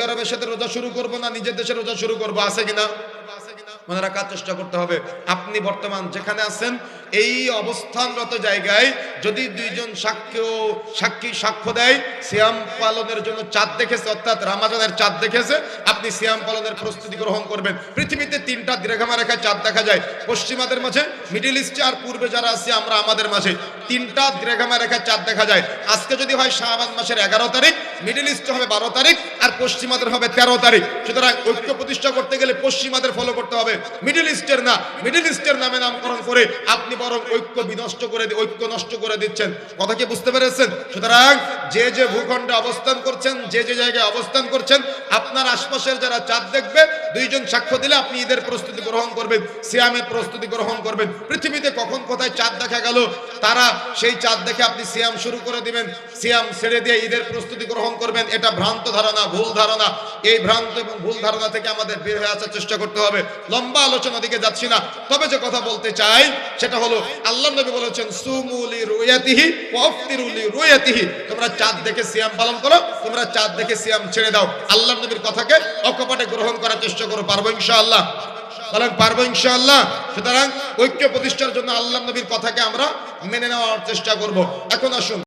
আরবের সাথে রোজা শুরু করব না নিজের দেশে রোজা শুরু করব, আছে কিনা? মনে রাখার চেষ্টা করতে হবে। আপনি বর্তমান যেখানে আছেন এই অবস্থানরত জায়গায় যদি দুইজন সাক্ষী সাক্ষ্য দেয় সিয়াম পালনের জন্য চাঁদ দেখেছে, অর্থাৎ রমজানের চাঁদ দেখেছে, আপনি সিয়াম পালনের প্রস্তুতি গ্রহণ করবেন। পৃথিবীতে 3টা দীর্ঘামা রেখায় চাঁদ দেখা যায়, পশ্চিমাদের মাঝে, মিডল ইস্টে আর পূর্বে যারা আছে আমরা আমাদের মাঝে 3টা দীর্ঘামা রেখায় চাঁদ দেখা যায়। আজকে যদি হয় শাবান মাসের 11 তারিখ, মিডল ইস্টে হবে 12 তারিখ আর পশ্চিমাদের হবে 13 তারিখ। সুতরাং ঐক্য প্রতিষ্ঠা করতে গেলে পশ্চিমাদের ফলো করতে হবে, মিডল ইস্টের না। মিডল ইস্টের নামে নামকরণ করে আপনি বরং ঐক্য ঐক্য নষ্ট করে দিচ্ছেন। কথা কি বুঝতে পেরেছেন? সুতরাং যে যে ভূখণ্ডে অবস্থান করছেন, যে যে জায়গায় অবস্থান করছেন, আপনার আশপাশের যারা চাঁদ দেখবে দুইজন সাক্ষ্য দিলে আপনি ঈদের প্রস্তুতি গ্রহণ করবেন, সিয়ামের প্রস্তুতি গ্রহণ করবেন। পৃথিবীতে কখন কোথায় চাঁদ দেখা গেল তারা সেই চাঁদ দেখে আপনি সিয়াম শুরু করে দিবেন, সিয়াম ছেড়ে দিয়ে ঈদের প্রস্তুতি গ্রহণ করবেন, এটা ভ্রান্ত ধারণা, ভুল ধারণা। এই ভ্রান্ত এবং ভুল ধারণা থেকে আমাদের বের হয়ে আসার চেষ্টা করতে হবে। লম্বা আলোচনা দিকে যাচ্ছি না, তবে যে কথা বলতে চাই সেটা হলো আল্লাহ নবী বলেছেন সুমু লিরুয়াতিহি ওয়া আফতিরু লিরুয়াতিহি, তোমরা চাঁদ দেখে সিয়াম পালন করো, তোমরা চাঁদ দেখে সিয়াম ছেড়ে দাও। আল্লাহ নবীর কথাকে অকপটে গ্রহণ করার চেষ্টা করো, পারবো ইনশাআল্লাহ? বলেন পারবো ইনশাআল্লাহ? সুতরাং ঐক্য প্রতিষ্ঠার জন্য আল্লাহ নবীর কথাকে আমরা মেনে নেওয়ার চেষ্টা করব। এখন আসুন